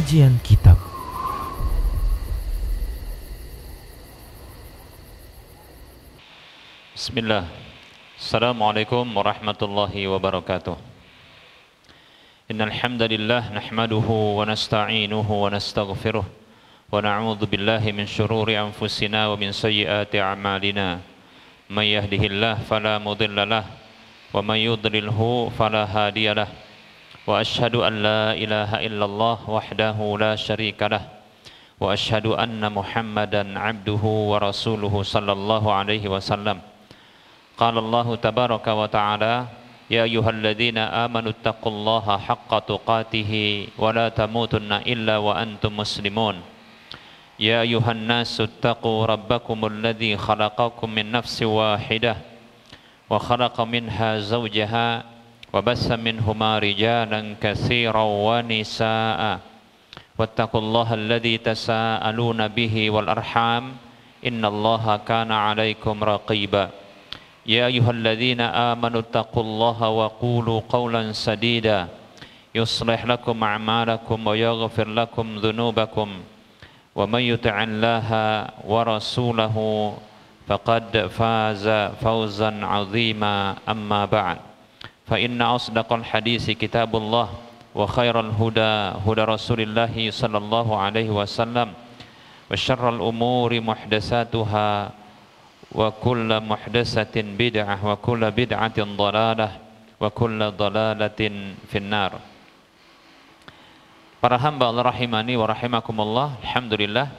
Kajian Kitab. Bismillah. Assalamualaikum warahmatullahi wabarakatuh. Innal hamdalillah nahmaduhu wa nasta'inuhu wa nastaghfiruh wa na'udzu billahi min shururi anfusina wa min sayyiati a'malina. May yahdihillahu fala mudilla lahu wa may yudlilhu fala hadiyalah. Wa asyhadu an la ilaha illallah wahdahu la syarika lah. Wa asyhadu anna Muhammadan 'abduhu wa rasuluhu sallallahu alaihi wasallam. Qala Allah tabaraka wa ta'ala, ya ayyuhalladzina amanu taqullaha haqqa tuqatih wa la tamutunna illa wa antum muslimun. Ya ayyuhan nasu taqu rabbakumul ladzi khalaqakum min nafsin wahidah wa khalaqa minha zawjaha wa bassa minhuma rijalan katsiran wa nisaa'a. Wattaqullaha alladzi tasaaluna bihi wal arham innallaha kana 'alaikum raqiba. Ya ayyuhalladzina amanu taqullaha wa qulu qawlan sadida yuslih lakum a'malakum wa yaghfir lakum dhunubakum wa may yuti'illaha wa rasulahu faqad faza fawzan 'azima amma ba'd. Fa inna asdaqal hadisi kitabullah wa khairal huda huda Rasulillah sallallahu alaihi wasallam wa syarral umuri muhdatsatuha wa kullu muhdatsatin bid'ah wa kullu bid'atin dhalalah wa kullu dhalalatin finnar. Para hamba Allah rahimani wa rahimakumullah, alhamdulillah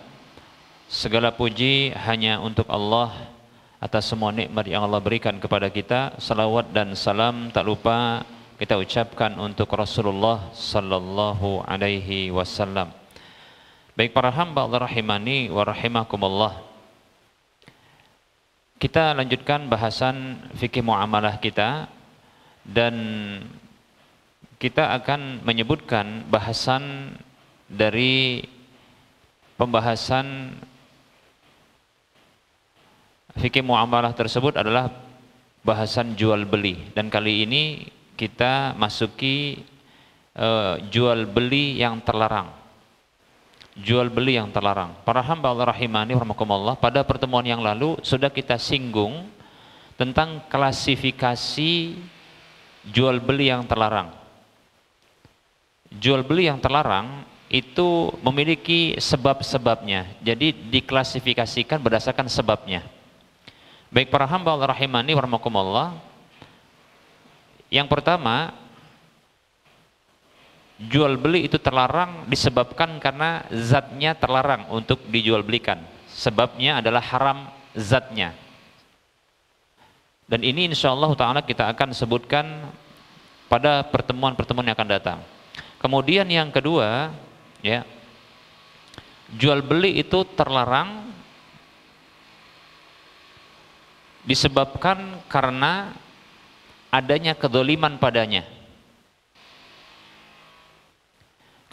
segala puji hanya untuk Allah atas semua nikmat yang Allah berikan kepada kita. Salawat dan salam tak lupa kita ucapkan untuk Rasulullah sallallahu alaihi wasallam. Baik para hamba Allah rahimani wa rahimakumullah, kita lanjutkan bahasan fikih muamalah kita, dan kita akan menyebutkan bahasan dari pembahasan fikih muamalah tersebut adalah bahasan jual beli, dan kali ini kita masuki jual beli yang terlarang. Jual beli yang terlarang. Para hamba Allah rahimani warahmatullah, pada pertemuan yang lalu sudah kita singgung tentang klasifikasi jual beli yang terlarang. Jual beli yang terlarang itu memiliki sebab-sebabnya, jadi diklasifikasikan berdasarkan sebabnya. Baik para hamba Allah rahimani warahmatullah, yang pertama, jual beli itu terlarang disebabkan karena zatnya terlarang untuk dijual belikan. Sebabnya adalah haram zatnya. Dan ini insyaallah ta'ala kita akan sebutkan pada pertemuan-pertemuan yang akan datang. Kemudian yang kedua, ya, jual beli itu terlarang disebabkan karena adanya kedzaliman padanya.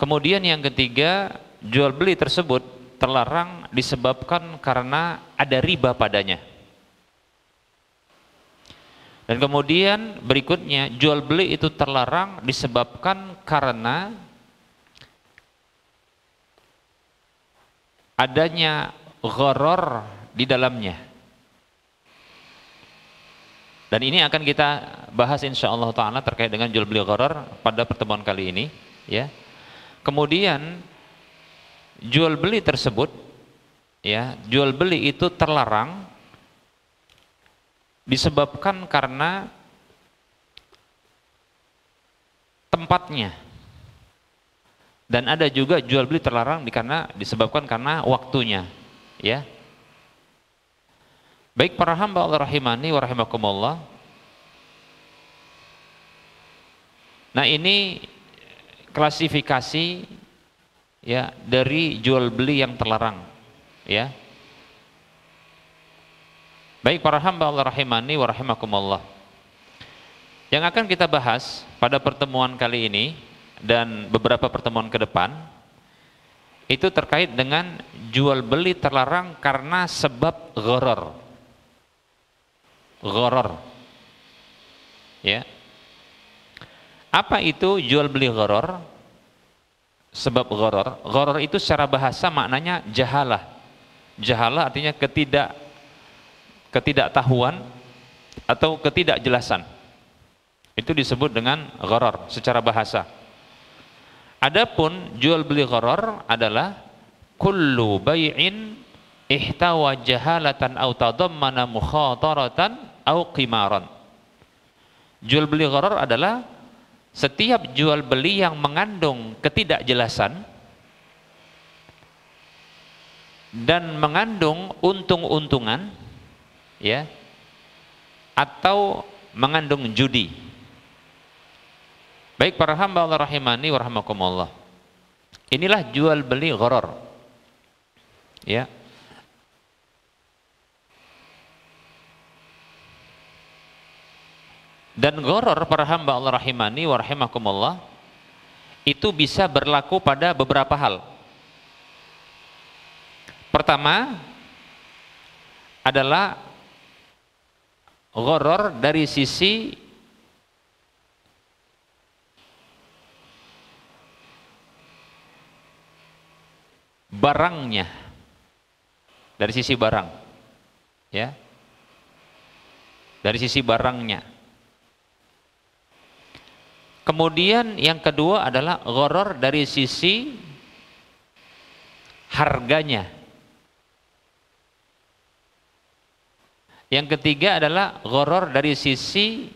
Kemudian yang ketiga, jual beli tersebut terlarang disebabkan karena ada riba padanya. Dan kemudian berikutnya, jual beli itu terlarang disebabkan karena adanya gharar di dalamnya. Dan ini akan kita bahas insyaallah ta'ala terkait dengan jual beli gharar pada pertemuan kali ini, ya. Kemudian jual beli tersebut, ya, jual beli itu terlarang disebabkan karena tempatnya. Dan ada juga jual beli terlarang disebabkan karena waktunya, ya. Baik para hamba Allah rahimani wa rahimakumullah. Nah, ini klasifikasi, ya, dari jual beli yang terlarang, ya. Baik para hamba Allah rahimani wa rahimakumullah, yang akan kita bahas pada pertemuan kali ini dan beberapa pertemuan ke depan itu terkait dengan jual beli terlarang karena sebab gharar. Gharar, ya. Apa itu jual beli gharar? sebab gharar. Gharar itu secara bahasa maknanya jahalah. Jahalah artinya ketidaktahuan atau ketidakjelasan. Itu disebut dengan gharar secara bahasa. Adapun jual beli gharar adalah kullu bai'in ihtawa jahalatan aw tadammana mukhataratan aw qimaran. Jual beli gharar adalah setiap jual beli yang mengandung ketidakjelasan dan mengandung untung-untungan, ya, atau mengandung judi. Baik para hamba Allah rahimani wa rahimakumullah. Inilah jual beli gharar. Ya. Dan gharar para hamba Allah rahimani wa rahimakumullah itu bisa berlaku pada beberapa hal. Pertama adalah gharar dari sisi barangnya, dari sisi barang, ya, dari sisi barangnya. Kemudian yang kedua adalah gharar dari sisi harganya. Yang ketiga adalah gharar dari sisi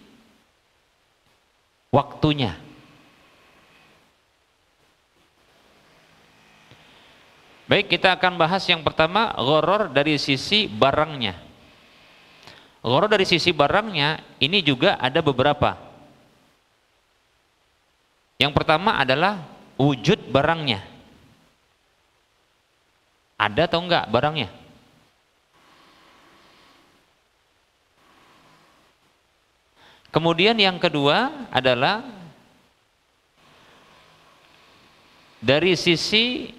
waktunya. Baik, kita akan bahas yang pertama, gharar dari sisi barangnya. Gharar dari sisi barangnya ini juga ada beberapa. Yang pertama adalah wujud barangnya. Ada atau enggak barangnya? Kemudian yang kedua adalah dari sisi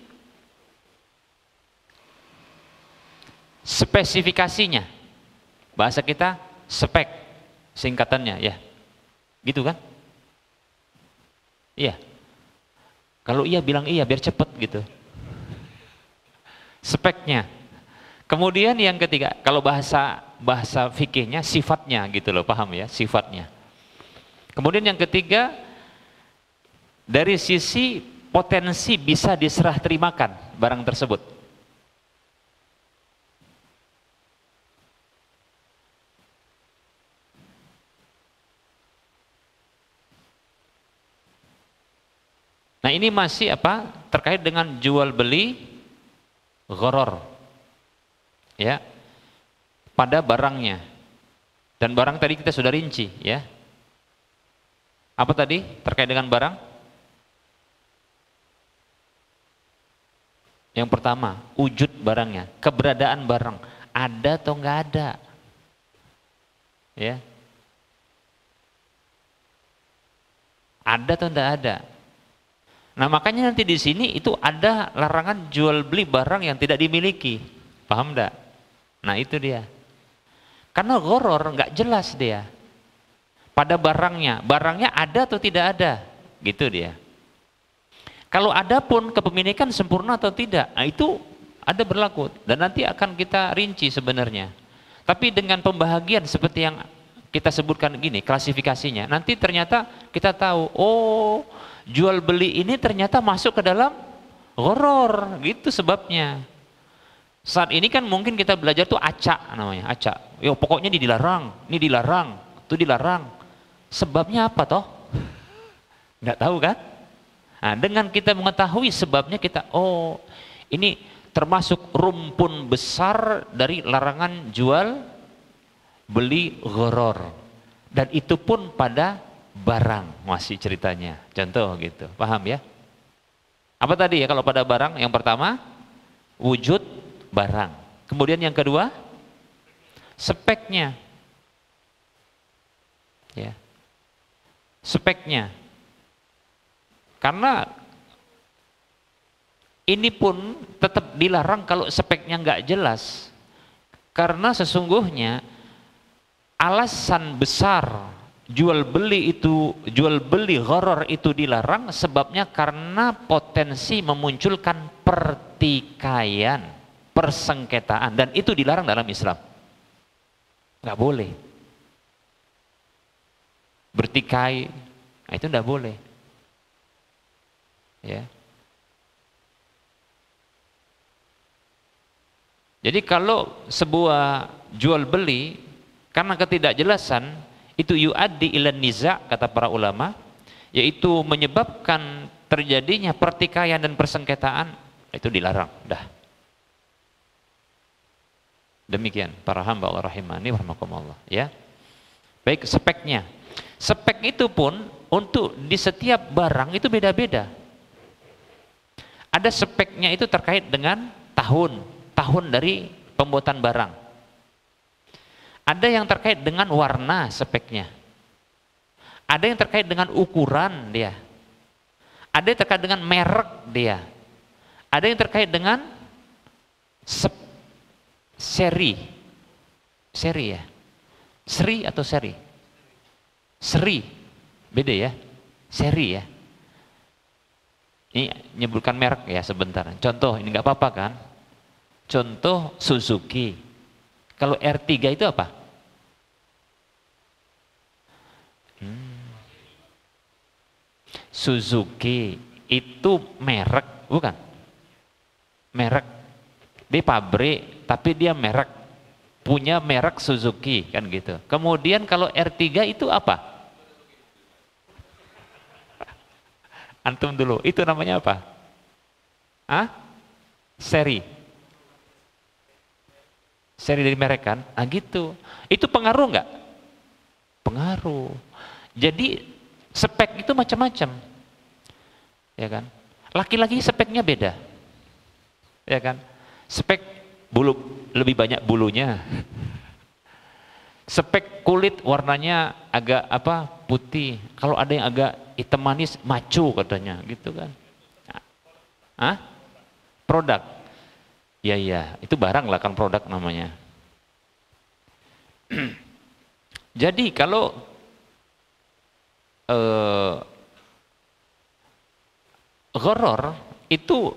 spesifikasinya. Bahasa kita spek, singkatannya, ya. Gitu kan? Iya. Kalau iya bilang iya biar cepet gitu. Speknya. Kemudian yang ketiga, kalau bahasa fikihnya sifatnya gitu loh, paham ya, sifatnya. Kemudian yang ketiga dari sisi potensi bisa diserah terimakan barang tersebut. Nah, ini masih apa? Terkait dengan jual beli gharar. Ya. Pada barangnya. Dan barang tadi kita sudah rinci, ya. Apa tadi terkait dengan barang? Yang pertama, wujud barangnya, keberadaan barang, ada atau enggak ada. Ya. Ada atau enggak ada? Nah, makanya nanti di sini itu ada larangan jual beli barang yang tidak dimiliki. Paham enggak? Nah, itu dia. Karena gharar enggak jelas dia. Pada barangnya ada atau tidak ada. Gitu dia. Kalau ada pun kepemilikan sempurna atau tidak, nah itu ada berlaku dan nanti akan kita rinci sebenarnya. Tapi dengan pembahagian seperti yang kita sebutkan gini, klasifikasinya, nanti ternyata kita tahu, oh, jual beli ini ternyata masuk ke dalam gharar, gitu sebabnya. Saat ini kan mungkin kita belajar tuh acak namanya, acak. Yo, pokoknya ini dilarang, itu dilarang. Sebabnya apa toh? Nggak tahu kan? Nah, dengan kita mengetahui sebabnya kita, oh, ini termasuk rumpun besar dari larangan jual beli gharar. Dan itu pun pada barang masih ceritanya. Contoh gitu. Paham ya? Apa tadi ya kalau pada barang? Yang pertama, wujud barang. Kemudian yang kedua, speknya. Ya. Speknya. Karena ini pun tetap dilarang kalau speknya nggak jelas. Karena sesungguhnya alasan besar jual beli gharar itu dilarang sebabnya karena potensi memunculkan pertikaian, persengketaan, dan itu dilarang dalam Islam. Nggak boleh bertikai, nah itu nggak boleh, ya. Jadi kalau sebuah jual beli karena ketidakjelasan itu yu'addi ilan niza', kata para ulama, yaitu menyebabkan terjadinya pertikaian dan persengketaan, itu dilarang, dah. Demikian para hamba Allah rahimani wa rahimakumullah, ya. Baik, speknya. Spek itu pun untuk di setiap barang itu beda-beda. Ada speknya itu terkait dengan tahun dari pembuatan barang. Ada yang terkait dengan warna speknya. Ada yang terkait dengan ukuran dia. Ada yang terkait dengan merek dia. Ada yang terkait dengan seri ya. Seri atau seri? Seri. Beda ya. Seri ya. Ini nyebutkan merek ya sebentar. Contoh, ini nggak apa-apa kan? Contoh Suzuki. Kalau R3 itu apa? Suzuki itu merek, bukan? Merek. Dia pabrik, tapi dia merek. Punya merek Suzuki, kan gitu. Kemudian kalau R3 itu apa? Antum dulu, itu namanya apa? Hah? Seri. Seri dari merek kan? Ah gitu. Itu pengaruh nggak? Pengaruh. Jadi spek itu macam-macam. Ya kan? Laki-laki speknya beda. Ya kan? Spek bulu lebih banyak bulunya. Spek kulit warnanya agak apa? Putih. Kalau ada yang agak hitam manis, maco katanya, gitu kan? Hah? Produk. Ya, itu barang lah kan, produk namanya. Jadi kalau gharar itu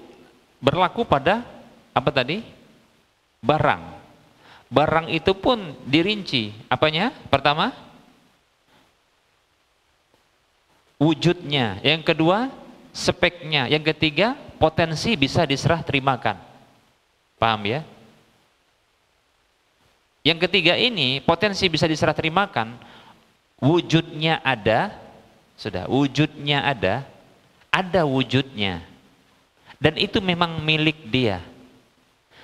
berlaku pada apa tadi? Barang. Barang itu pun dirinci. Apanya? Pertama, wujudnya. Yang kedua, speknya. Yang ketiga, potensi bisa diserah terimakan. Paham ya? Yang ketiga ini, potensi bisa diserah terimakan, wujudnya ada, sudah, wujudnya ada wujudnya. Dan itu memang milik dia.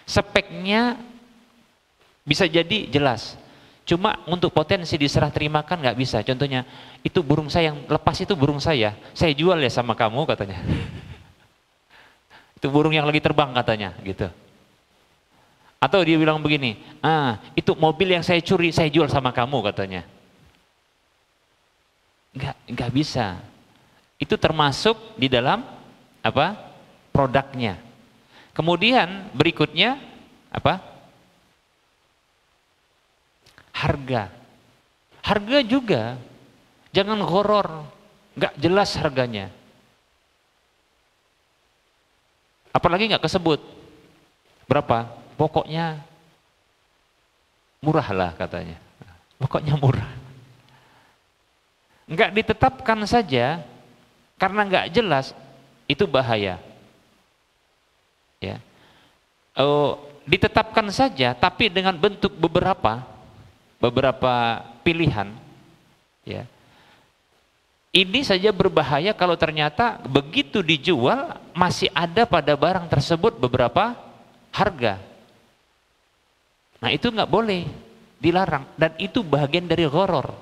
Speknya bisa jadi jelas. Cuma untuk potensi diserah terimakan nggak bisa. Contohnya, itu burung saya yang lepas, itu burung saya jual ya sama kamu katanya. Itu burung yang lagi terbang katanya, gitu. Atau dia bilang begini, itu mobil yang saya curi, saya jual sama kamu katanya. Nggak bisa. Itu termasuk di dalam apa? Produknya. Kemudian berikutnya apa? Harga. Harga juga. Jangan gharar, nggak jelas harganya. Apalagi nggak kesebut. Berapa? Pokoknya murah lah katanya. Pokoknya murah. Enggak ditetapkan saja karena enggak jelas, itu bahaya. Ya. Ditetapkan saja tapi dengan bentuk beberapa pilihan. Ya. Ini saja berbahaya kalau ternyata begitu dijual masih ada pada barang tersebut beberapa harga. Nah itu nggak boleh, dilarang, dan itu bagian dari gharar.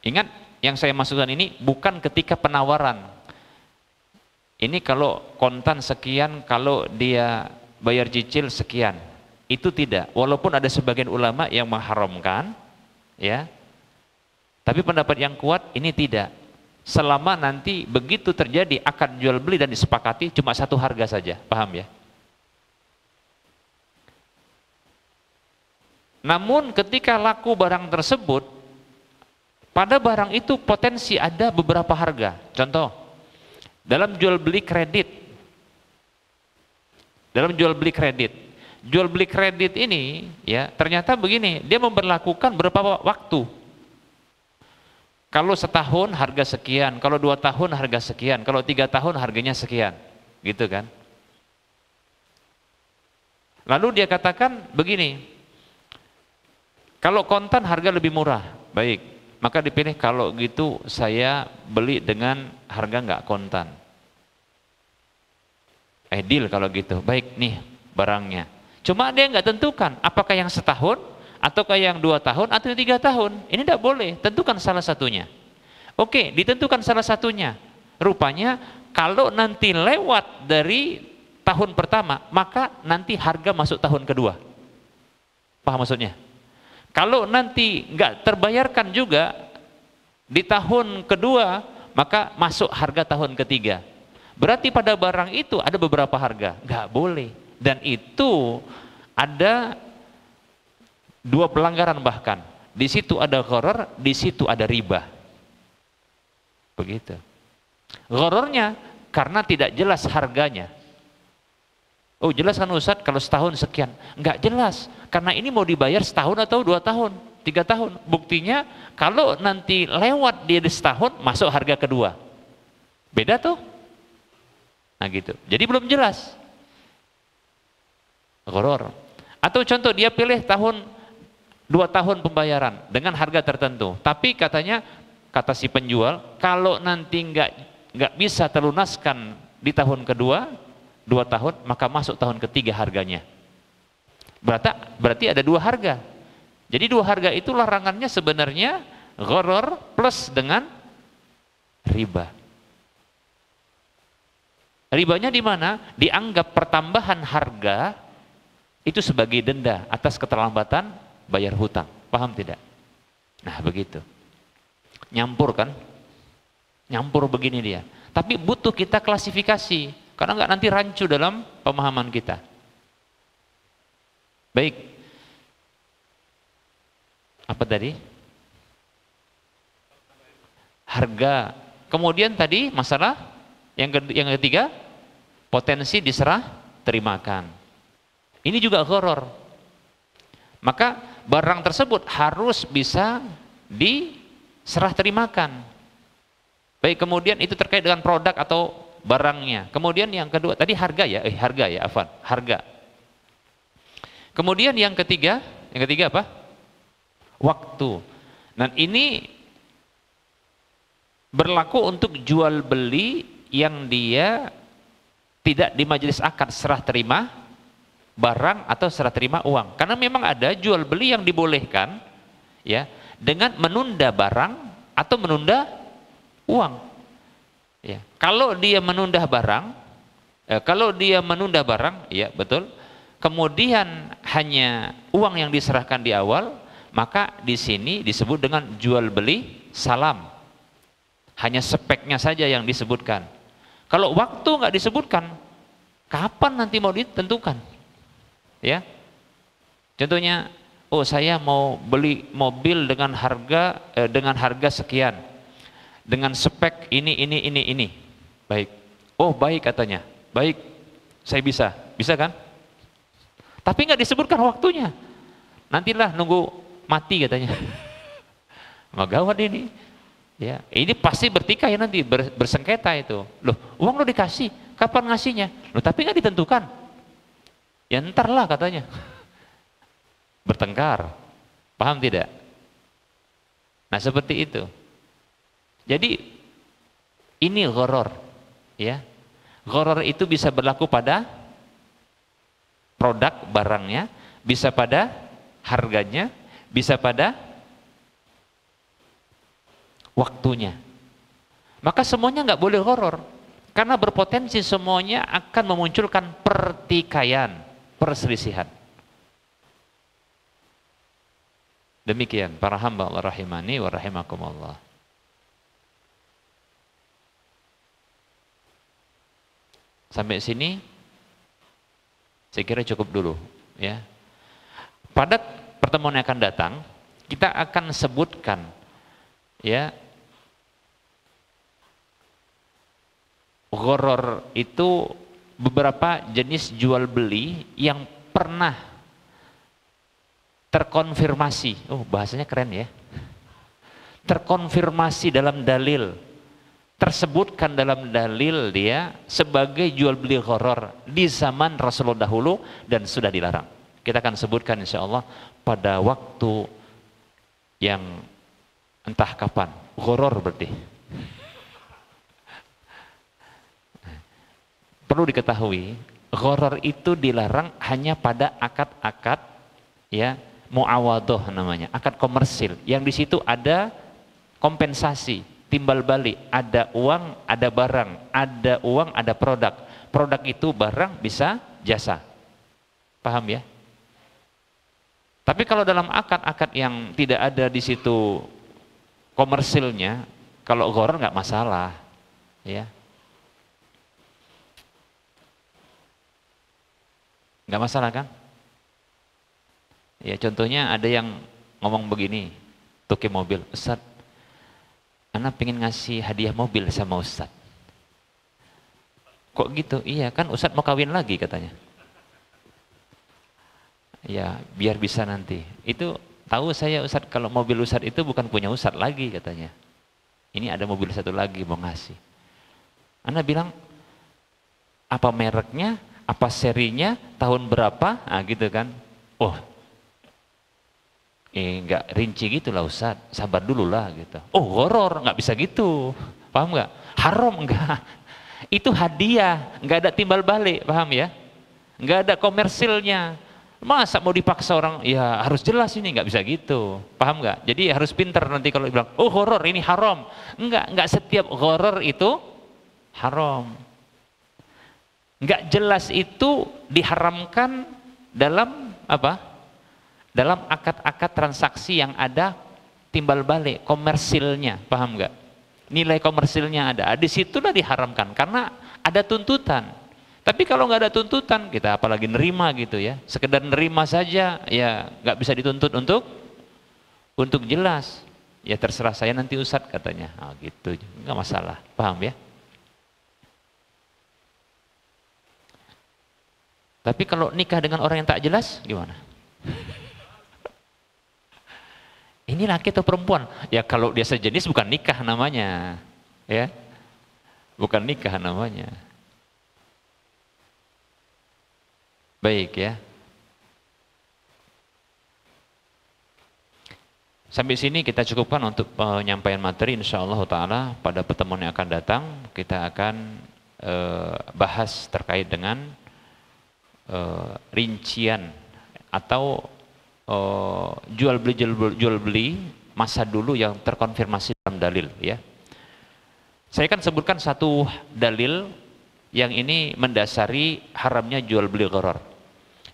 Ingat, yang saya maksudkan ini bukan ketika penawaran. Ini kalau kontan sekian, kalau dia bayar cicil sekian, itu tidak. Walaupun ada sebagian ulama yang mengharamkan, ya, tapi pendapat yang kuat ini tidak. Selama nanti begitu terjadi akad jual beli dan disepakati cuma satu harga saja, paham ya? Namun ketika laku barang tersebut, pada barang itu potensi ada beberapa harga. Contoh, dalam jual beli kredit. Dalam jual beli kredit. Jual beli kredit ini ya, ternyata begini, dia memberlakukan berapa waktu. Kalau setahun harga sekian, kalau 2 tahun harga sekian, kalau 3 tahun harganya sekian. Gitu kan? Lalu dia katakan begini, kalau kontan harga lebih murah, baik. Maka dipilih kalau gitu saya beli dengan harga nggak kontan. Deal kalau gitu, baik nih barangnya. Cuma dia nggak tentukan apakah yang setahun, ataukah yang 2 tahun, atau 3 tahun. Ini tidak boleh, tentukan salah satunya. Oke, ditentukan salah satunya. Rupanya kalau nanti lewat dari tahun pertama, maka nanti harga masuk tahun kedua. Paham maksudnya? Kalau nanti nggak terbayarkan juga di tahun kedua, maka masuk harga tahun ketiga. Berarti pada barang itu ada beberapa harga, nggak boleh. Dan itu ada 2 pelanggaran bahkan. Di situ ada gharar, di situ ada riba. Begitu. Ghararnya karena tidak jelas harganya. Oh jelas kan Ustadz kalau setahun sekian. Enggak jelas, karena ini mau dibayar setahun atau 2 tahun, 3 tahun. Buktinya kalau nanti lewat dia setahun, masuk harga kedua. Beda tuh. Nah gitu, jadi belum jelas. Gharar. Atau contoh dia pilih 2 tahun pembayaran dengan harga tertentu. Tapi katanya, kata si penjual, kalau nanti enggak bisa terlunaskan di tahun kedua, 2 tahun, maka masuk tahun ketiga harganya. Berarti ada 2 harga. Jadi 2 harga itu larangannya sebenarnya gharar plus dengan riba. Ribanya di mana? Dianggap pertambahan harga itu sebagai denda atas keterlambatan bayar hutang. Paham tidak? Nah begitu. Nyampur kan? Nyampur begini dia. Tapi butuh kita klasifikasi. Karena nggak nanti rancu dalam pemahaman kita. Baik. Apa tadi? Harga. Kemudian tadi masalah yang ketiga, potensi diserah terimakan. Ini juga gharar. Maka barang tersebut harus bisa diserah terimakan. Baik, kemudian itu terkait dengan produk atau barangnya. Kemudian yang kedua tadi harga ya, harga. Kemudian yang ketiga apa? Waktu. Dan ini berlaku untuk jual beli yang dia tidak di majelis akad serah terima barang atau serah terima uang. Karena memang ada jual beli yang dibolehkan ya dengan menunda barang atau menunda uang. Ya, kalau dia menunda barang, ya betul. Kemudian hanya uang yang diserahkan di awal, maka di sini disebut dengan jual beli salam. Hanya speknya saja yang disebutkan. Kalau waktu nggak disebutkan, kapan nanti mau ditentukan? Ya, contohnya, oh saya mau beli mobil dengan harga sekian. Dengan spek ini. Baik. Oh baik katanya. Baik, saya bisa kan? Tapi nggak disebutkan waktunya. Nantilah nunggu mati katanya. Nggak gawat ini. Ya, ini pasti bertikai nanti, bersengketa itu. Loh, uang lo dikasih, kapan ngasihnya? Loh, tapi nggak ditentukan. Ya ntar lah katanya. Bertengkar. Paham tidak? Nah seperti itu. Jadi ini gharar, ya. Gharar itu bisa berlaku pada produk barangnya, bisa pada harganya, bisa pada waktunya. Maka semuanya nggak boleh gharar, karena berpotensi semuanya akan memunculkan pertikaian, perselisihan. Demikian para hamba Allah rahimani wa rahimakumullah. Sampai sini saya kira cukup dulu ya. Pada pertemuan yang akan datang, kita akan sebutkan ya, gharar itu beberapa jenis jual beli yang pernah terkonfirmasi. Oh, bahasanya keren ya. Terkonfirmasi dalam dalil, tersebutkan dalam dalil dia sebagai jual beli gharar di zaman Rasulullah dahulu dan sudah dilarang. Kita akan sebutkan insya Allah pada waktu yang entah kapan. Gharar berarti. Perlu diketahui, gharar itu dilarang hanya pada akad-akad ya, muawadhah namanya, akad komersil yang di situ ada kompensasi, timbal balik, ada uang, ada barang, ada uang, ada produk. Produk itu barang bisa jasa. Paham ya? Tapi kalau dalam akad-akad yang tidak ada di situ komersilnya, kalau gharar nggak masalah, ya. Nggak masalah kan? Ya contohnya ada yang ngomong begini, toke mobil, Ustaz, Ana pengen ngasih hadiah mobil sama Ustaz. Kok gitu? Iya kan Ustaz mau kawin lagi katanya. Ya biar bisa nanti. Itu tahu saya Ustaz kalau mobil Ustaz itu bukan punya Ustaz lagi katanya. Ini ada mobil satu lagi mau ngasih. Ana bilang apa mereknya, apa serinya, tahun berapa, nah gitu kan. Oh, nggak rinci gitu lah Ustaz, sabar dulu lah gitu. Oh gharar, nggak bisa gitu, paham nggak? Haram enggak? Itu hadiah, nggak ada timbal balik, paham ya? Nggak ada komersilnya. Masa mau dipaksa orang, ya harus jelas ini, nggak bisa gitu, paham nggak? Jadi harus pintar nanti kalau bilang, oh gharar ini haram. Nggak setiap gharar itu haram. Nggak jelas itu diharamkan dalam apa? Dalam akad-akad transaksi yang ada timbal balik komersilnya, paham nggak? Nilai komersilnya ada, di situlah diharamkan karena ada tuntutan. Tapi kalau nggak ada tuntutan, kita apalagi nerima gitu ya, sekedar nerima saja, ya nggak bisa dituntut untuk jelas. Ya terserah saya nanti Ustadz katanya, gitu, nggak masalah, paham ya? Tapi kalau nikah dengan orang yang tak jelas, gimana? Ini laki atau perempuan? Ya kalau dia sejenis bukan nikah namanya, ya, bukan nikah namanya. Baik ya. Sampai sini kita cukupkan untuk penyampaian materi. InsyaAllah Ta'ala pada pertemuan yang akan datang kita akan bahas terkait dengan rincian atau jual beli masa dulu yang terkonfirmasi dalam dalil ya. Saya akan sebutkan satu dalil yang ini mendasari haramnya jual beli gharar.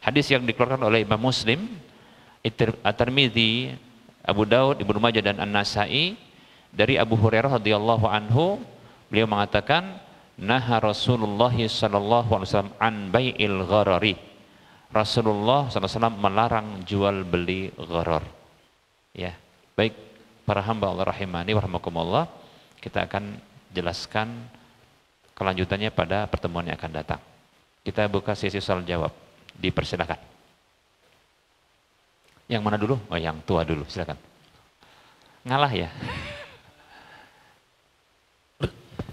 Hadis yang dikeluarkan oleh Imam Muslim, At-Tirmidzi, Abu Daud, Ibnu Majah dan An-Nasa'i dari Abu Hurairah radhiyallahu anhu, beliau mengatakan, "Naha Rasulullah sallallahu alaihi wasallam an bai'il gharari." Rasulullah SAW melarang jual beli gharar. Ya, baik para hamba Allah rahimani wa rahmakumullah, kita akan jelaskan kelanjutannya pada pertemuan yang akan datang. Kita buka sesi soal jawab. Dipersilakan. Yang mana dulu? Oh, yang tua dulu, silakan. Ngalah ya.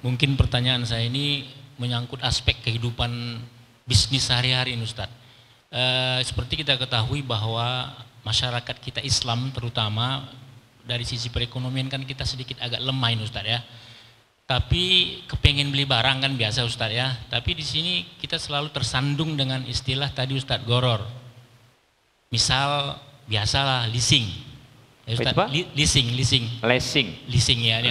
Mungkin pertanyaan saya ini menyangkut aspek kehidupan bisnis sehari-hari, Ustaz. Seperti kita ketahui bahwa masyarakat kita Islam terutama dari sisi perekonomian kan kita sedikit agak lemah ini Ustaz ya. Tapi kepengen beli barang kan biasa Ustaz ya. Tapi di sini kita selalu tersandung dengan istilah tadi Ustaz gharar. Misal biasalah leasing. Ya, Ustaz, leasing ya,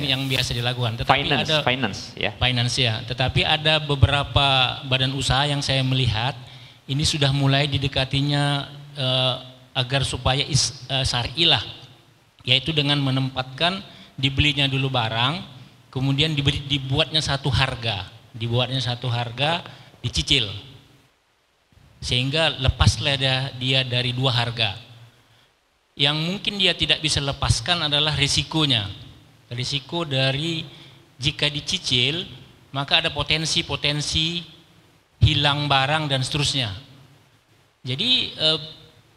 yang biasa dilakukan. Tetapi finance ya. Tetapi ada beberapa badan usaha yang saya melihat ini sudah mulai didekatinya agar supaya syar'ilah, yaitu dengan menempatkan dibelinya dulu barang, kemudian dibuatnya satu harga, dicicil, sehingga lepaslah dia dari dua harga. Yang mungkin dia tidak bisa lepaskan adalah risikonya. Risiko dari jika dicicil, maka ada potensi-potensi hilang barang dan seterusnya. Jadi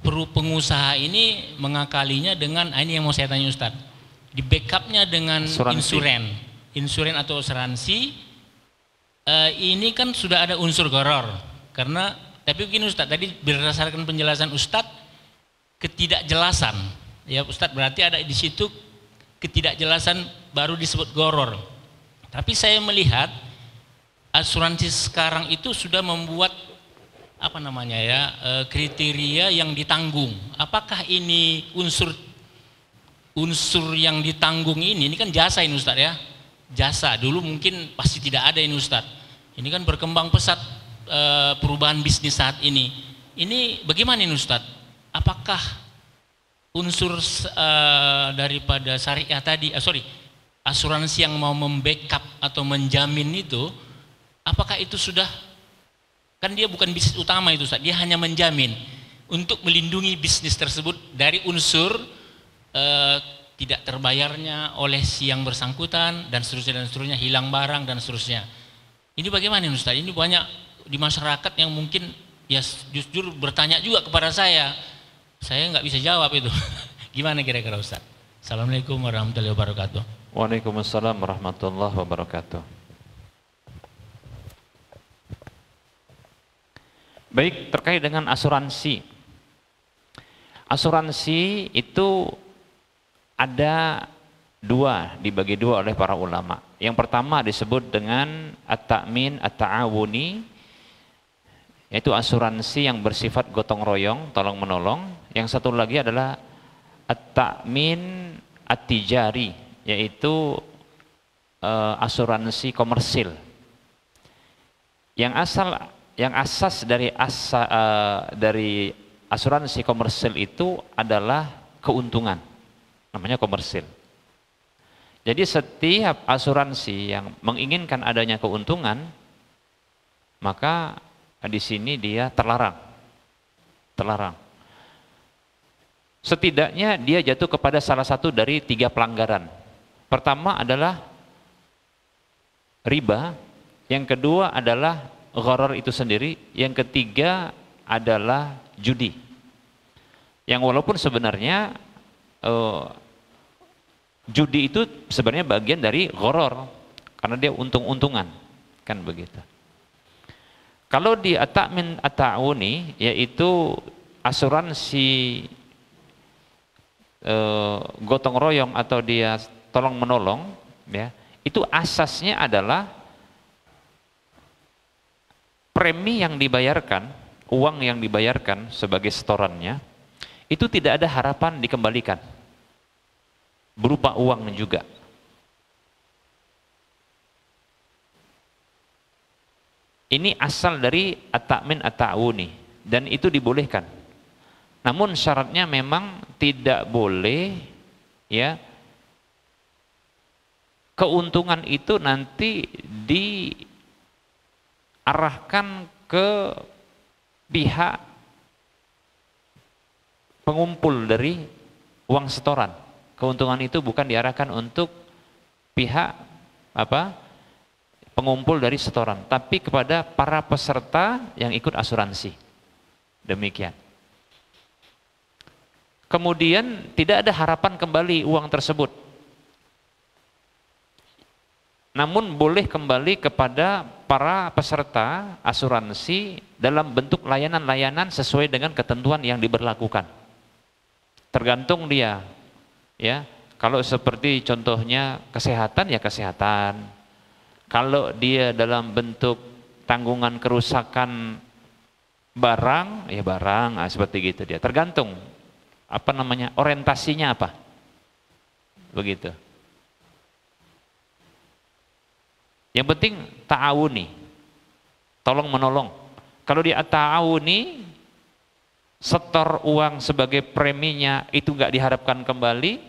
pengusaha ini mengakalinya dengan, ini yang mau saya tanya Ustadz, di backupnya dengan insuren atau asuransi. Ini kan sudah ada unsur gharar, karena tapi begini Ustadz, tadi berdasarkan penjelasan Ustadz, ketidakjelasan ya Ustadz, berarti ada di situ ketidakjelasan baru disebut gharar. Tapi saya melihat asuransi sekarang itu sudah membuat apa namanya ya, kriteria yang ditanggung. Apakah ini unsur yang ditanggung ini kan jasa ini Ustadz ya, jasa. Dulu mungkin pasti tidak ada ini Ustadz. Ini kan berkembang pesat perubahan bisnis saat ini. Ini bagaimana ini Ustadz? Apakah unsur daripada syariah tadi, asuransi yang mau membackup atau menjamin itu, apakah itu sudah, kan dia bukan bisnis utama itu Ustaz, dia hanya menjamin untuk melindungi bisnis tersebut dari unsur tidak terbayarnya oleh si yang bersangkutan dan seterusnya, hilang barang dan seterusnya. Ini bagaimana Ustaz? Ini banyak di masyarakat yang mungkin ya jujur bertanya juga kepada saya nggak bisa jawab itu. Gimana kira-kira Ustaz? Assalamualaikum warahmatullahi wabarakatuh. Waalaikumsalam warahmatullahi wabarakatuh. Baik, terkait dengan asuransi. Asuransi itu ada dua, dibagi dua oleh para ulama. Yang pertama disebut dengan at-ta'min at-ta'awuni, yaitu asuransi yang bersifat gotong royong, tolong menolong. Yang satu lagi adalah at-ta'min at-tijari, yaitu asuransi komersil. Yang asas dari asuransi komersil itu adalah keuntungan, namanya komersil. Jadi setiap asuransi yang menginginkan adanya keuntungan, maka di sini dia terlarang. Setidaknya dia jatuh kepada salah satu dari 3 pelanggaran. Pertama adalah riba, yang kedua adalah gharar itu sendiri, yang ketiga adalah judi. Yang walaupun sebenarnya judi itu sebenarnya bagian dari gharar, karena dia untung-untungan, kan begitu. Kalau di at-ta'min at-ta'awuni, yaitu asuransi gotong royong atau dia tolong menolong, ya, itu asasnya adalah premi yang dibayarkan, uang yang dibayarkan sebagai setorannya, itu tidak ada harapan dikembalikan berupa uang juga. Ini asal dari at-ta'min at-ta'awuni dan itu dibolehkan. Namun syaratnya memang tidak boleh ya keuntungan itu nanti diarahkan ke pihak pengumpul dari uang setoran. Keuntungan itu bukan diarahkan untuk pihak pengumpul dari setoran, tapi kepada para peserta yang ikut asuransi. Demikian. Kemudian tidak ada harapan kembali uang tersebut. Namun boleh kembali kepada para peserta asuransi dalam bentuk layanan-layanan sesuai dengan ketentuan yang diberlakukan. Tergantung dia, ya. Kalau seperti contohnya kesehatan, ya kesehatan. Kalau dia dalam bentuk tanggungan kerusakan barang, ya barang, seperti gitu dia. Tergantung orientasinya apa, begitu. Yang penting ta'awuni, tolong menolong. Kalau di ta'awuni, setor uang sebagai preminya itu nggak diharapkan kembali,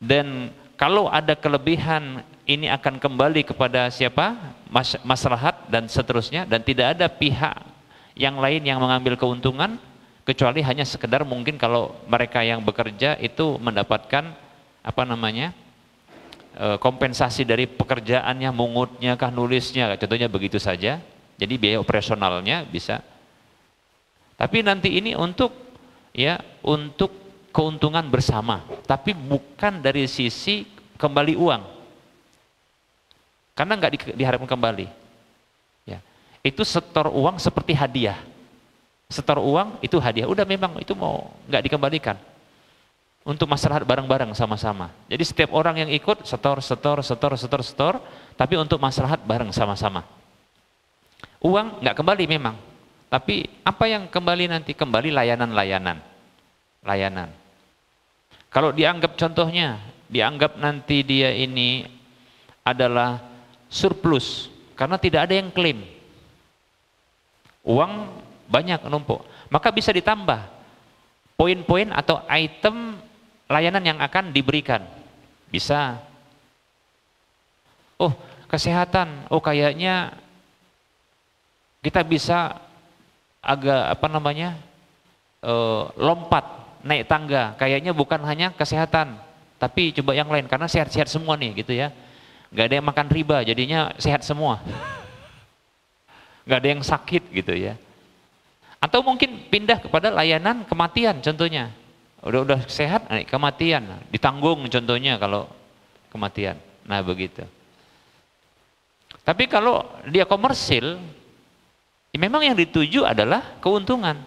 dan kalau ada kelebihan ini akan kembali kepada siapa? Maslahat dan seterusnya, dan tidak ada pihak yang lain yang mengambil keuntungan. kecuali hanya sekedar mungkin kalau mereka yang bekerja itu mendapatkan apa namanya kompensasi dari pekerjaannya, mungutnya kah, nulisnya, contohnya begitu saja. Jadi biaya operasionalnya bisa. Tapi nanti ini untuk untuk keuntungan bersama, tapi bukan dari sisi kembali uang. Karena nggak diharapkan kembali. Ya. Itu setor uang seperti hadiah. Setor uang itu hadiah. Udah memang itu mau nggak dikembalikan. Untuk maslahat bareng-bareng sama-sama. Jadi setiap orang yang ikut setor, tapi untuk maslahat bareng sama-sama. Uang nggak kembali memang, tapi apa yang kembali nanti? Kembali layanan. Kalau dianggap contohnya, dianggap nanti dia ini adalah surplus, karena tidak ada yang klaim. Uang banyak numpuk, maka bisa ditambah poin-poin atau item layanan yang akan diberikan. Bisa. Oh, kesehatan. Oh, kayaknya kita bisa agak lompat naik tangga. Kayaknya bukan hanya kesehatan, tapi coba yang lain karena sehat-sehat semua nih gitu ya. Gak ada yang makan riba, jadinya sehat semua. Gak ada yang sakit gitu ya. Atau mungkin pindah kepada layanan kematian contohnya. Udah sehat, kematian ditanggung contohnya kalau kematian. Nah begitu. Tapi kalau dia komersil, memang yang dituju adalah keuntungan.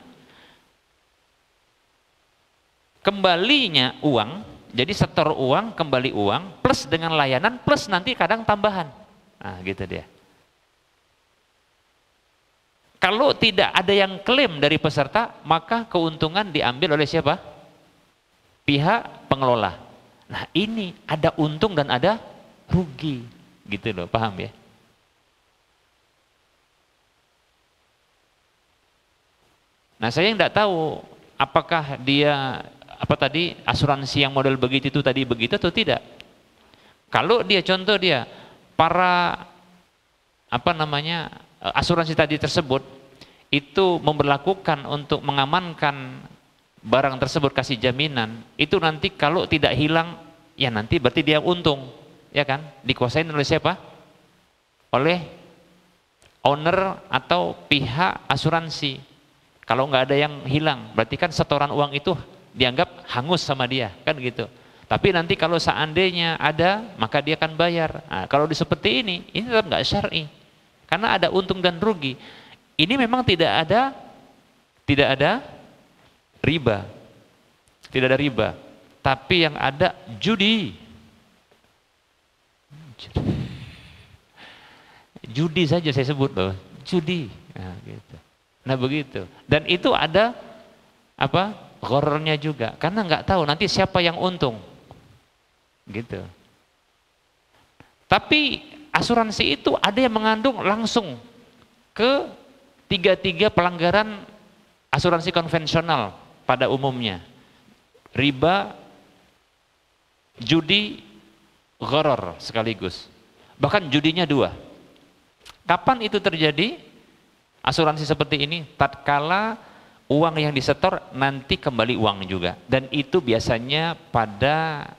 Kembalinya uang, jadi setor uang, kembali uang, plus dengan layanan, plus nanti kadang tambahan. Nah gitu dia. Kalau tidak ada yang klaim dari peserta, maka keuntungan diambil oleh siapa? Pihak pengelola. Nah ini ada untung dan ada rugi, gitu loh, paham ya? Nah saya tidak tahu apakah dia asuransi yang model begitu itu tadi begitu atau tidak. Kalau dia contoh dia para asuransi tadi tersebut itu memberlakukan untuk mengamankan barang tersebut, kasih jaminan, itu nanti kalau tidak hilang, ya nanti berarti dia untung, ya kan? Dikuasain oleh siapa? Oleh owner atau pihak asuransi. Kalau nggak ada yang hilang, berarti kan setoran uang itu dianggap hangus sama dia, kan gitu. Tapi nanti kalau seandainya ada, maka dia akan bayar. Nah, kalau seperti ini tetap nggak syar'i, karena ada untung dan rugi. Ini memang tidak ada riba, tidak ada riba, tapi yang ada judi saja saya sebut loh, judi. Nah, gitu. Nah begitu, dan itu ada ghorornya juga, karena nggak tahu nanti siapa yang untung, gitu. Tapi asuransi itu ada yang mengandung langsung ke tiga pelanggaran asuransi konvensional. Pada umumnya riba, judi, gharar sekaligus. Bahkan judinya 2. Kapan itu terjadi? Asuransi seperti ini tatkala uang yang disetor nanti kembali uang juga. Dan itu biasanya pada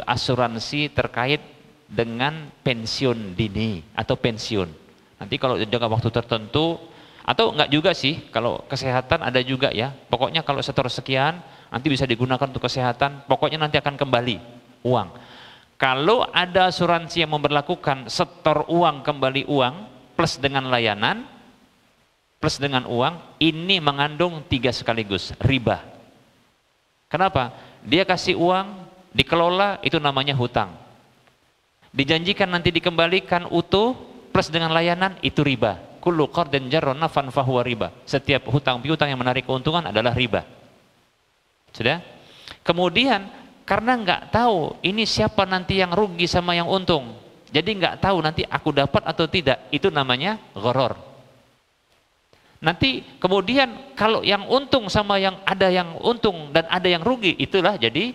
asuransi terkait dengan pensiun dini atau pensiun. Nanti kalau jangka waktu tertentu, atau enggak juga sih, kalau kesehatan ada juga ya. Pokoknya kalau setor sekian, nanti bisa digunakan untuk kesehatan, pokoknya nanti akan kembali uang. Kalau ada asuransi yang memberlakukan setor uang, kembali uang, plus dengan layanan, plus dengan uang, ini mengandung 3 sekaligus, riba. Kenapa? Dia kasih uang, dikelola, itu namanya hutang. Dijanjikan nanti dikembalikan utuh, plus dengan layanan, itu riba. Kullu qardin jarra naf'an fahuwa riba. Setiap hutang piutang yang menarik keuntungan adalah riba. Sudah? Kemudian karena nggak tahu ini siapa nanti yang rugi sama yang untung, jadi nggak tahu nanti aku dapat atau tidak, itu namanya gharar. Nanti kemudian kalau yang untung sama yang ada yang untung dan ada yang rugi, itulah jadi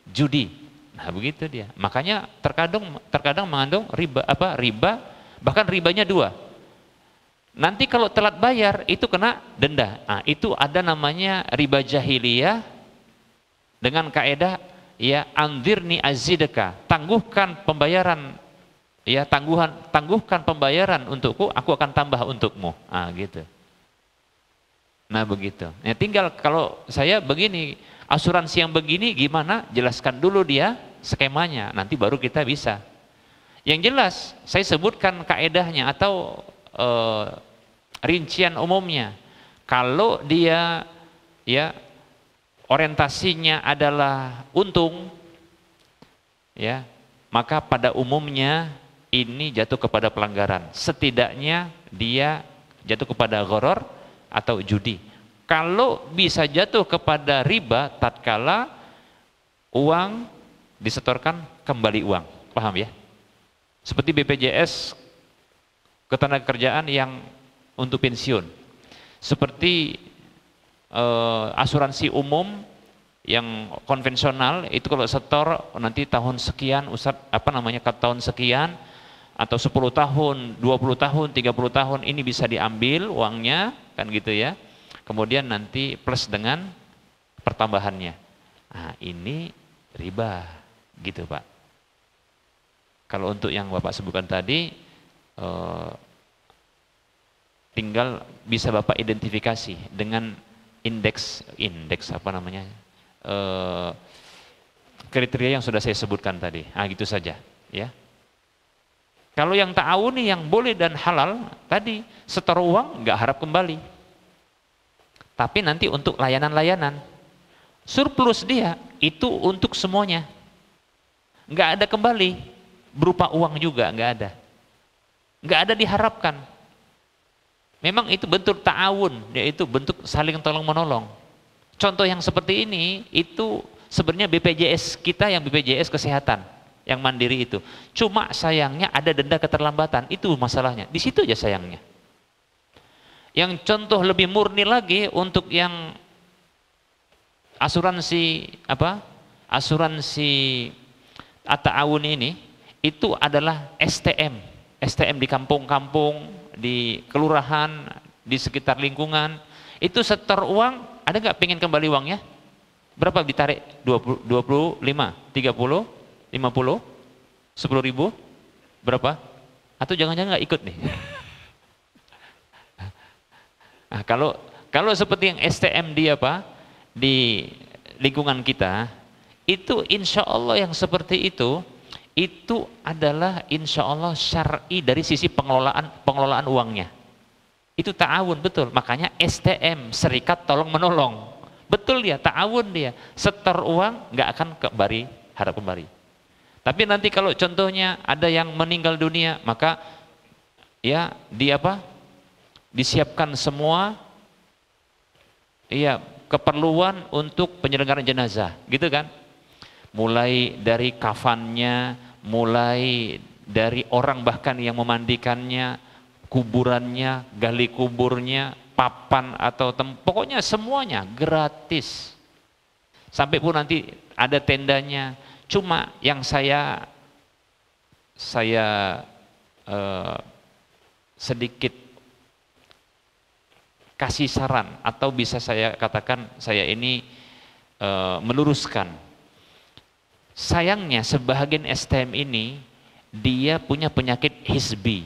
judi. Nah begitu dia. Makanya terkadang mengandung riba, bahkan ribanya 2. Nanti kalau telat bayar itu kena denda. Nah, itu ada namanya riba jahiliyah dengan kaedah ya anzirni azidka, tangguhkan pembayaran ya, tangguhkan pembayaran untukku, aku akan tambah untukmu. Ah gitu. Nah begitu. Ya, tinggal kalau saya begini, asuransi yang begini gimana? Jelaskan dulu dia skemanya, nanti baru kita bisa. Yang jelas saya sebutkan kaedahnya atau rincian umumnya. Kalau dia ya orientasinya adalah untung, ya maka pada umumnya ini jatuh kepada pelanggaran. Setidaknya dia jatuh kepada gharar atau judi. Kalau bisa jatuh kepada riba tatkala uang disetorkan kembali uang, paham ya? Seperti BPJS ketenagakerjaan yang untuk pensiun, seperti asuransi umum yang konvensional itu kalau setor nanti tahun sekian tahun sekian atau 10 tahun, 20 tahun, 30 tahun ini bisa diambil uangnya kan gitu ya. Kemudian nanti plus dengan pertambahannya. Nah, ini riba gitu, Pak. Kalau untuk yang Bapak sebutkan tadi tinggal bisa Bapak identifikasi dengan indeks kriteria yang sudah saya sebutkan tadi. Nah, gitu saja ya. Kalau yang ta'awuni yang boleh dan halal tadi setor uang nggak harap kembali. Tapi nanti untuk layanan-layanan surplus dia itu untuk semuanya. Nggak ada kembali. Berupa uang juga nggak ada diharapkan. Memang itu bentuk ta'awun, yaitu bentuk saling tolong menolong. Contoh yang seperti ini itu sebenarnya BPJS kita yang BPJS kesehatan yang mandiri itu. Cuma sayangnya ada denda keterlambatan, itu masalahnya. Di situ aja sayangnya. Yang contoh lebih murni lagi untuk yang asuransi at-ta'awun ini itu adalah STM di kampung-kampung, di kelurahan, di sekitar lingkungan. Itu setor uang, ada nggak pengen kembali uangnya? Berapa ditarik? 20, 25, 30, 50, 10 ribu? Berapa? Atau jangan-jangan nggak ikut nih? Nah, kalau seperti yang STM di lingkungan kita, itu insya Allah yang seperti itu adalah insya Allah syar'i dari sisi pengelolaan uangnya. Itu ta'awun, betul. Makanya STM, serikat tolong menolong. Betul dia, ta'awun dia. Setor uang nggak akan harap kembali. Tapi nanti kalau contohnya ada yang meninggal dunia, maka ya disiapkan semua keperluan untuk penyelenggaraan jenazah, gitu kan? Mulai dari kafannya, mulai dari orang bahkan yang memandikannya, kuburannya, gali kuburnya, papan atau pokoknya semuanya gratis. Sampai pun nanti ada tendanya. Cuma yang saya sedikit kasih saran atau bisa saya katakan saya ini meluruskan. Sayangnya sebagian STM ini dia punya penyakit hizbi.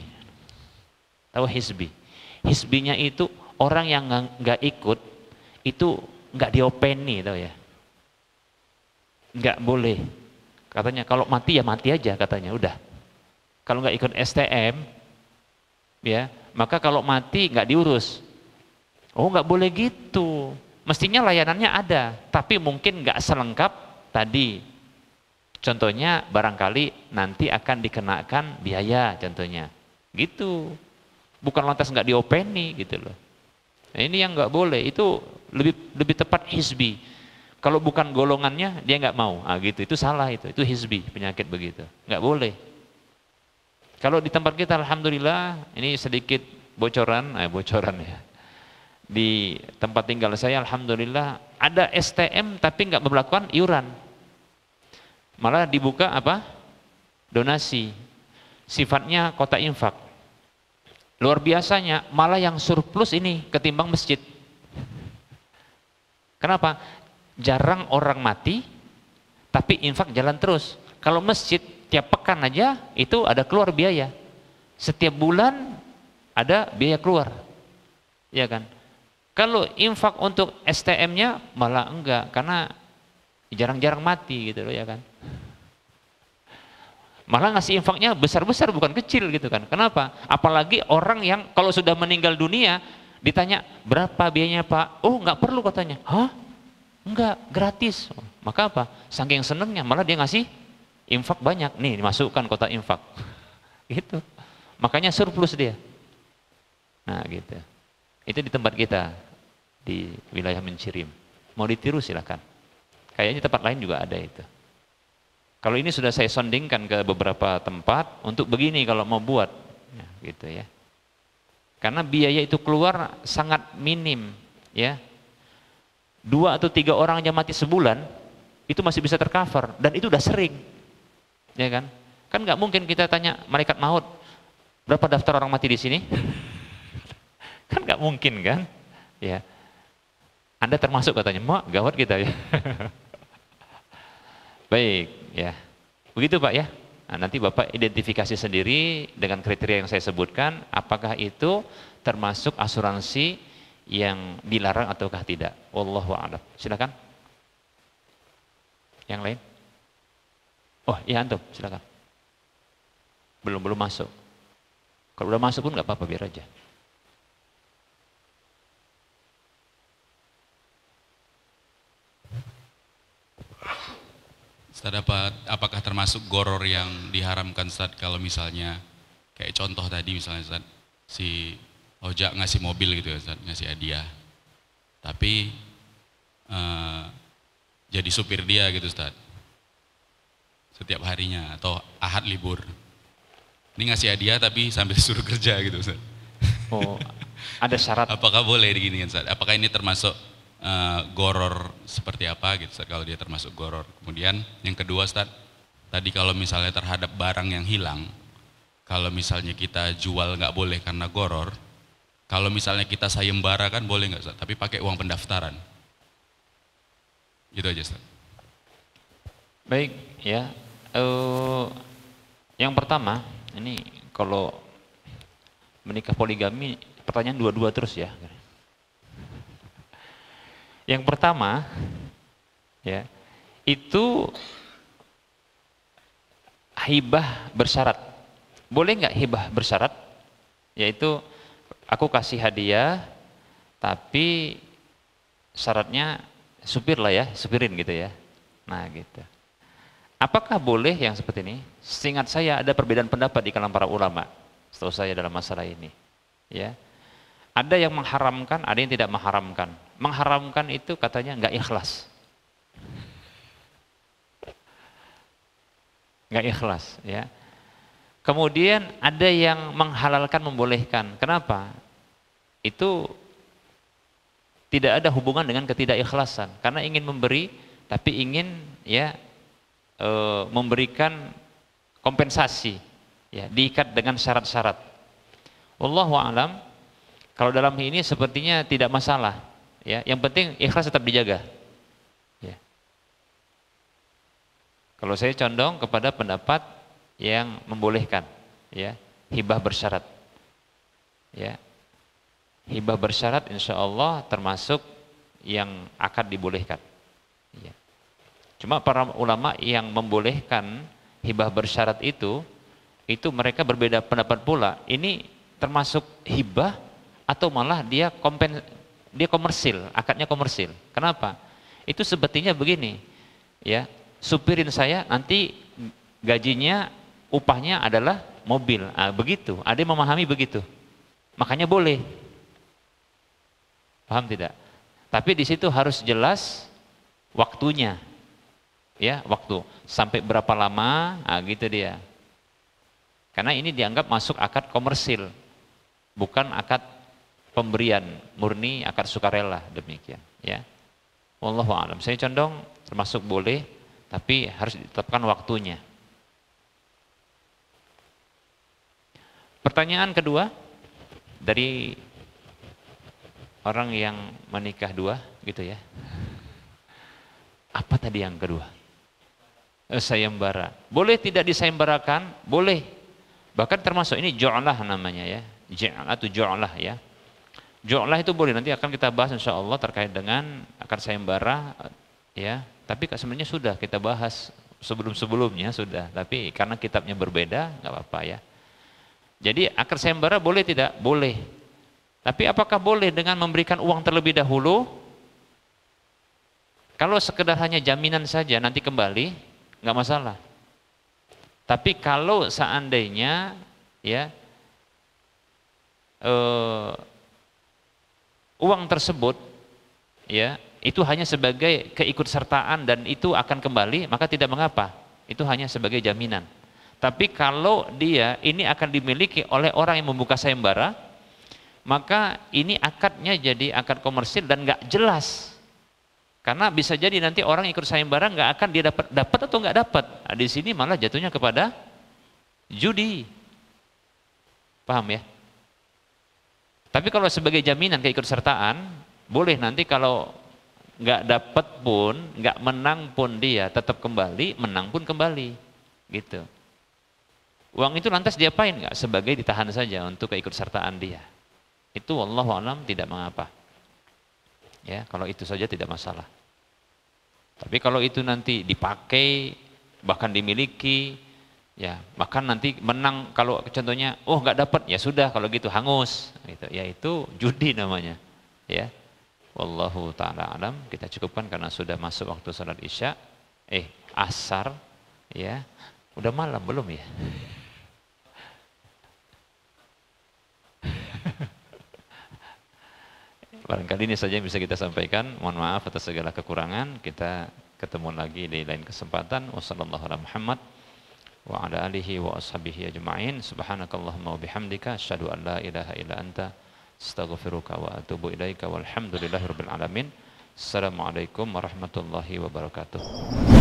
Tahu hizbi? Hizbinya itu orang yang nggak ikut itu nggak diopeni, tahu ya? Nggak boleh. Katanya kalau mati ya mati aja katanya, udah. Kalau nggak ikut STM, ya maka kalau mati nggak diurus. Oh nggak boleh gitu. Mestinya layanannya ada, tapi mungkin nggak selengkap tadi. Contohnya barangkali nanti akan dikenakan biaya contohnya, gitu. Bukan lantas nggak diopeni gitu loh. Nah, ini yang nggak boleh, itu lebih tepat hizbi. Kalau bukan golongannya dia nggak mau, gitu. Itu salah itu hizbi, penyakit begitu, nggak boleh. Kalau di tempat kita alhamdulillah ini sedikit bocoran ya. Di tempat tinggal saya alhamdulillah ada STM tapi nggak memperlakukan iuran. Malah dibuka donasi, sifatnya kotak infak. Luar biasanya malah yang surplus ini ketimbang masjid. Kenapa? Jarang orang mati, tapi infak jalan terus. Kalau masjid tiap pekan aja itu ada keluar biaya. Setiap bulan ada biaya keluar. Ya kan? Kalau infak untuk STM-nya malah enggak, karena jarang-jarang mati gitu loh, ya kan? Malah ngasih infaknya besar-besar, bukan kecil gitu kan. Kenapa? Apalagi orang yang kalau sudah meninggal dunia ditanya berapa biayanya Pak? Oh nggak perlu katanya. Hah? Enggak, gratis. Maka apa? Saking senengnya malah dia ngasih infak banyak. Nih dimasukkan kotak infak. Gitu. Makanya surplus dia. Nah gitu. Itu di tempat kita di wilayah Mencirim. Mau ditiru silahkan. Kayaknya tempat lain juga ada itu. Kalau ini sudah saya sondingkan ke beberapa tempat untuk begini kalau mau buat, ya, gitu ya. Karena biaya itu keluar sangat minim, ya. 2 atau 3 orang aja mati sebulan, itu masih bisa tercover dan itu udah sering, ya kan? Kan nggak mungkin kita tanya malaikat maut, berapa daftar orang mati di sini? Kan nggak mungkin kan, ya. Anda termasuk katanya, mak gawat kita ya. Baik, ya. Begitu Pak ya. Nah, nanti Bapak identifikasi sendiri dengan kriteria yang saya sebutkan, apakah itu termasuk asuransi yang dilarang ataukah tidak. Wallahu a'lam. Silakan. Yang lain? Oh, iya antum, silakan. Belum masuk. Kalau udah masuk pun nggak apa-apa, biar aja. Ustaz, apakah termasuk goror yang diharamkan Ustaz kalau misalnya kayak contoh tadi misalnya Ustaz, si ojak ngasih mobil gitu ya Ustaz, ngasih hadiah, tapi jadi supir dia gitu Ustaz, setiap harinya atau ahad libur. Ini ngasih hadiah tapi sambil disuruh kerja gitu Ustaz. Oh, ada syarat. Apakah boleh digini Ustaz? Apakah ini termasuk goror seperti apa gitu Ustaz, kalau dia termasuk goror. Kemudian yang kedua Ustaz, tadi kalau misalnya terhadap barang yang hilang, kalau misalnya kita jual nggak boleh karena goror, kalau misalnya kita sayembara kan boleh nggak Ustaz, tapi pakai uang pendaftaran. Gitu aja Ustaz. Baik ya. Yang pertama, ini kalau menikah poligami pertanyaan dua-dua terus ya. Yang pertama, ya, itu hibah bersyarat. Boleh nggak hibah bersyarat? Yaitu aku kasih hadiah, tapi syaratnya supir lah ya, supirin gitu ya. Nah gitu. Apakah boleh yang seperti ini? Seingat saya ada perbedaan pendapat di kalangan para ulama. Setahu saya dalam masalah ini, ya. Ada yang mengharamkan, ada yang tidak mengharamkan. Mengharamkan itu katanya nggak ikhlas. Nggak ikhlas, ya. Kemudian ada yang menghalalkan, membolehkan. Kenapa? Itu tidak ada hubungan dengan ketidakikhlasan. Karena ingin memberi, tapi ingin ya memberikan kompensasi, ya, diikat dengan syarat-syarat. Wallahu a'lam. Kalau dalam ini sepertinya tidak masalah, ya. Yang penting ikhlas tetap dijaga. Ya. Kalau saya condong kepada pendapat yang membolehkan, ya, hibah bersyarat, ya. Hibah bersyarat insya Allah termasuk yang akan dibolehkan. Ya. Cuma para ulama yang membolehkan hibah bersyarat itu mereka berbeda pendapat pula. Ini termasuk hibah atau malah dia komersil, akadnya komersil. Kenapa? Itu sepertinya begini, ya, supirin saya nanti gajinya, upahnya adalah mobil. Nah, begitu. Ada yang memahami begitu. Makanya boleh. Paham tidak? Tapi di situ harus jelas waktunya. Ya, waktu sampai berapa lama, nah, gitu dia. Karena ini dianggap masuk akad komersil, bukan akad pemberian murni, akad sukarela, demikian, ya. Wallahu a'lam. Saya condong termasuk boleh, tapi harus ditetapkan waktunya. Pertanyaan kedua, dari orang yang menikah dua gitu ya. Apa tadi yang kedua? Sayembara. Boleh tidak disayembarakan? Boleh. Bahkan termasuk ini ju'lah namanya ya. Ju'lah atau ju'lah ya. Ju'lah itu boleh, nanti akan kita bahas insyaallah terkait dengan akad sayembara ya. Tapi sebenarnya sudah kita bahas sebelum-sebelumnya sudah, tapi karena kitabnya berbeda nggak apa-apa ya. Jadi akad sayembara boleh tidak? Boleh. Tapi apakah boleh dengan memberikan uang terlebih dahulu? Kalau sekedar hanya jaminan saja nanti kembali, nggak masalah. Tapi kalau seandainya ya uang tersebut ya itu hanya sebagai keikutsertaan dan itu akan kembali, maka tidak mengapa. Itu hanya sebagai jaminan. Tapi kalau dia ini akan dimiliki oleh orang yang membuka sayembara, maka ini akadnya jadi akad komersil dan nggak jelas. Karena bisa jadi nanti orang ikut sayembara nggak akan dia dapat atau nggak dapat. Nah, di sini malah jatuhnya kepada judi. Paham ya? Tapi kalau sebagai jaminan keikutsertaan, boleh nanti kalau nggak dapat pun, nggak menang pun dia tetap kembali, menang pun kembali, gitu. Uang itu lantas diapain? Nggak, sebagai ditahan saja untuk keikutsertaan dia. Itu wallahu alam tidak mengapa. Ya, kalau itu saja tidak masalah. Tapi kalau itu nanti dipakai, bahkan dimiliki, ya, bahkan nanti menang kalau contohnya, oh nggak dapat, ya sudah kalau gitu hangus, gitu. Ya itu judi namanya, ya. Wallahu ta'ala alam, kita cukupkan karena sudah masuk waktu salat isya, asar, ya, udah malam belum ya? Barangkali ini saja yang bisa kita sampaikan, mohon maaf atas segala kekurangan, kita ketemu lagi di lain kesempatan. Wassallallahu ala Muhammad wa ala alihi wa ashabihi ajma'in, subhanakallahumma wa bihamdika, asyhadu an la ilaha illa anta, astaghfiruka wa atubu ilaika, walhamdulillahirabbil alamin. Assalamualaikum warahmatullahi wabarakatuh.